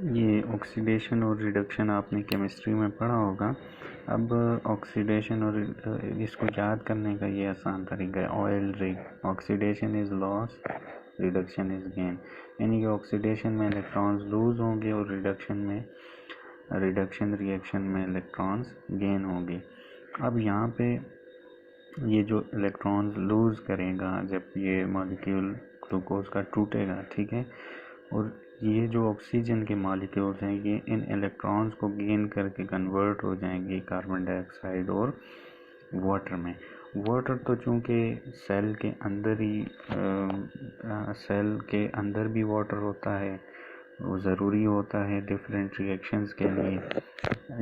ये ऑक्सीडेशन और रिडक्शन आपने केमिस्ट्री में पढ़ा होगा। अब ऑक्सीडेशन और इसको याद करने का ये आसान तरीका है, oil rig. Oxidation is loss, reduction is gain. यानी कि ऑक्सीडेशन में इलेक्ट्रॉन्स लूज होंगे और रिडक्शन रिएक्शन में इलेक्ट्रॉन्स गेन होंगे। अब यहाँ पे ये जो इलेक्ट्रॉन्स लूज करेगा जब ये मॉलिक्यूल ग्लूकोज का टूटेगा, ठीक है, और ये जो ऑक्सीजन के मॉलिक्यूल्स हैं ये इन इलेक्ट्रॉन्स को गेन करके कन्वर्ट हो जाएंगे कार्बन डाइऑक्साइड और वाटर में। वाटर तो चूँकि सेल के अंदर भी वाटर होता है, वो ज़रूरी होता है डिफरेंट रिएक्शंस के लिए,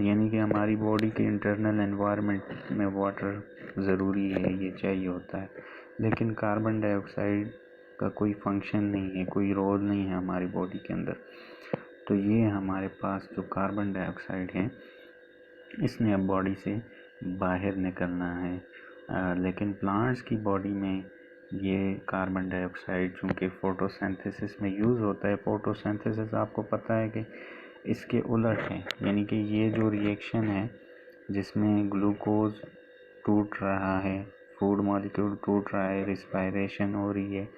यानी कि हमारी बॉडी के इंटरनल एनवायरनमेंट में वाटर ज़रूरी है, ये चाहिए होता है। लेकिन कार्बन डाइऑक्साइड का कोई फंक्शन नहीं है, कोई रोल नहीं है हमारी बॉडी के अंदर। तो ये हमारे पास जो कार्बन डाइऑक्साइड है इसने अब बॉडी से बाहर निकलना है। लेकिन प्लांट्स की बॉडी में ये कार्बन डाइऑक्साइड चूँकि फोटोसिंथेसिस में यूज़ होता है, फोटोसिंथेसिस आपको पता है कि इसके उलट है, यानी कि ये जो रिएक्शन है जिसमें ग्लूकोज टूट रहा है, फूड मॉलिक्यूल टूट रहा है, रिस्पायरेशन हो रही है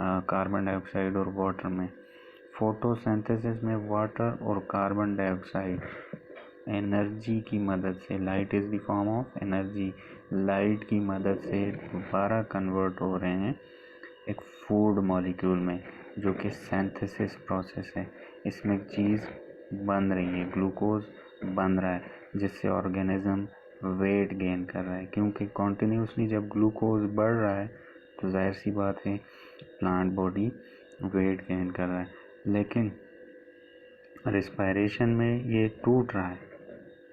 कार्बन डाइऑक्साइड और वाटर में। फोटोसिंथेसिस में वाटर और कार्बन डाइऑक्साइड एनर्जी की मदद से, light is the form of energy, light की मदद से दोबारा कन्वर्ट हो रहे हैं एक फूड मॉलिक्यूल में, जो कि सिंथेसिस प्रोसेस है। इसमें एक चीज़ बन रही है, ग्लूकोज बन रहा है, जिससे ऑर्गेनिज्म वेट गेन कर रहा है, क्योंकि कॉन्टीन्यूसली जब ग्लूकोज बढ़ रहा है तो जाहिर सी बात है प्लांट बॉडी वेट गेन कर रहा है। लेकिन रिस्पायरेशन में ये टूट रहा है,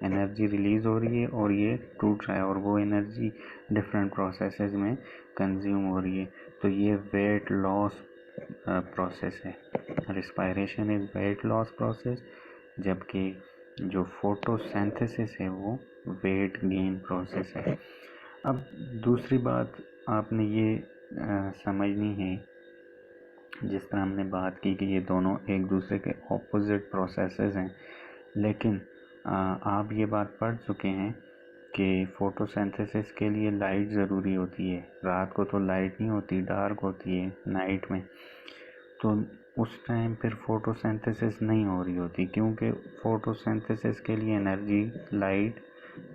एनर्जी रिलीज़ हो रही है और ये टूट रहा है, और वो एनर्जी डिफरेंट प्रोसेसेस में कंज्यूम हो रही है। तो ये वेट लॉस प्रोसेस है। Respiration is weight loss process, जबकि जो फोटोसिंथेसिस है वो वेट गेन प्रोसेस है। अब दूसरी बात आपने ये समझनी है, जिस तरह हमने बात की कि ये दोनों एक दूसरे के ऑपोजिट प्रोसेसेस हैं, लेकिन आप ये बात पढ़ चुके हैं कि फोटोसिंथेसिस के लिए लाइट ज़रूरी होती है। रात को तो लाइट नहीं होती, डार्क होती है नाइट में, तो उस टाइम फिर फोटोसिंथेसिस नहीं हो रही होती, क्योंकि फोटोसिंथेसिस के लिए एनर्जी लाइट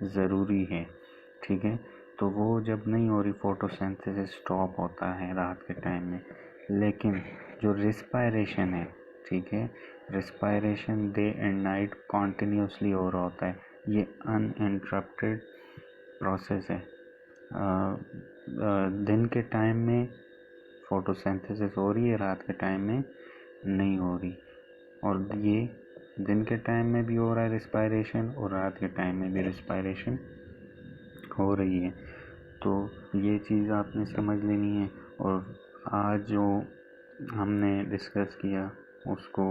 ज़रूरी है, ठीक है। तो वो जब नहीं हो रही, फोटोसिंथेसिस स्टॉप होता है रात के टाइम में। लेकिन जो रिस्पायरेशन है, ठीक है, respiration day and night continuously हो रहा होता है, ये अनइंटरप्टेड प्रोसेस है। दिन के टाइम में फोटोसिंथेसिस हो रही है, रात के टाइम में नहीं हो रही, और ये दिन के टाइम में भी हो रहा है रिस्पायरेशन और रात के टाइम में भी रिस्पायरेशन हो रही है। तो ये चीज़ आपने समझ लेनी है। और आज जो हमने डिस्कस किया उसको,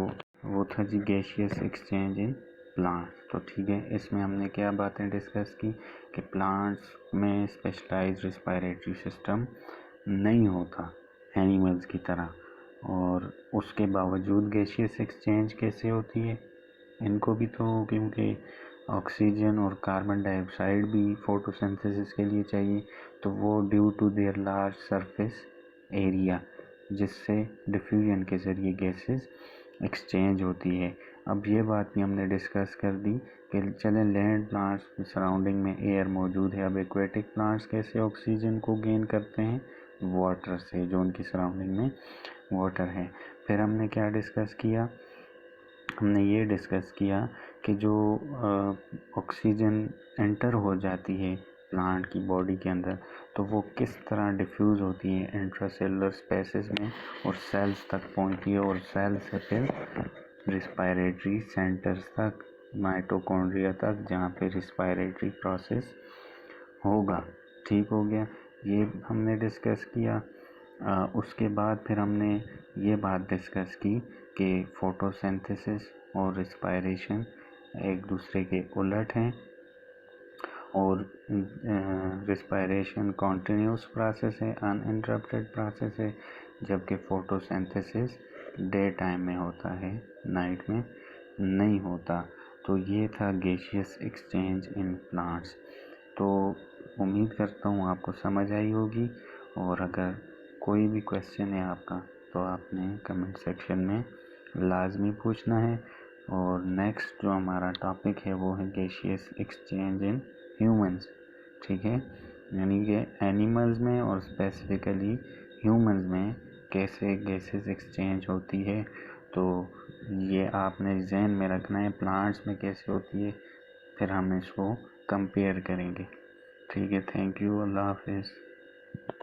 वो था जी गैसियस एक्सचेंज इन प्लांट्स। तो ठीक है, इसमें हमने क्या बातें डिस्कस की कि प्लांट्स में स्पेशलाइज्ड रिस्पायरेटरी सिस्टम नहीं होता एनिमल्स की तरह, और उसके बावजूद गैसियस एक्सचेंज कैसे होती है। इनको भी तो क्योंकि ऑक्सीजन और कार्बन डाइऑक्साइड भी फोटोसिंथेसिस के लिए चाहिए, तो वो due to their large surface area, जिससे डिफ्यूजन के ज़रिए गैसेस एक्सचेंज होती है। अब ये बात भी हमने डिस्कस कर दी कि चले लैंड प्लांट्स सराउंडिंग में एयर मौजूद है, अब एक्वेटिक प्लांट्स कैसे ऑक्सीजन को गेन करते हैं, वाटर से, जो उनकी सराउंडिंग में वाटर है। फिर हमने क्या डिस्कस किया, हमने ये डिस्कस किया कि जो ऑक्सीजन एंटर हो जाती है प्लांट की बॉडी के अंदर, तो वो किस तरह डिफ्यूज़ होती है इंट्रासेलुलर स्पेसेस में और सेल्स तक पहुंचती है, और सेल से फिर रिस्पायरेटरी सेंटर्स तक, माइटोकॉन्ड्रिया तक, जहाँ पे रिस्पायरेटरी प्रोसेस होगा। ठीक हो गया, ये हमने डिस्कस किया। उसके बाद फिर हमने ये बात डिस्कस की कि फोटोसिंथेसिस और रिस्पायरेशन एक दूसरे के उलट हैं, और रिस्पायरेशन कॉन्टीन्यूस प्रोसेस है, अनइंटरप्टेड प्रोसेस है, जबकि फोटोसिंथेसिस डे टाइम में होता है, नाइट में नहीं होता। तो ये था गैसियस एक्सचेंज इन प्लांट्स। तो उम्मीद करता हूँ आपको समझ आई होगी, और अगर कोई भी क्वेश्चन है आपका तो आपने कमेंट सेक्शन में लाजमी पूछना है। और नेक्स्ट जो हमारा टॉपिक है वो है गैसियस एक्सचेंज इन ह्यूमंस, ठीक है, यानी कि एनिमल्स में और स्पेसिफिकली ह्यूमंस में कैसे गैसेस एक्सचेंज होती है। तो ये आपने जहन में रखना है, प्लांट्स में कैसे होती है, फिर हम इसको कंपेयर करेंगे। ठीक है, थैंक यू, अल्लाह हाफिज़।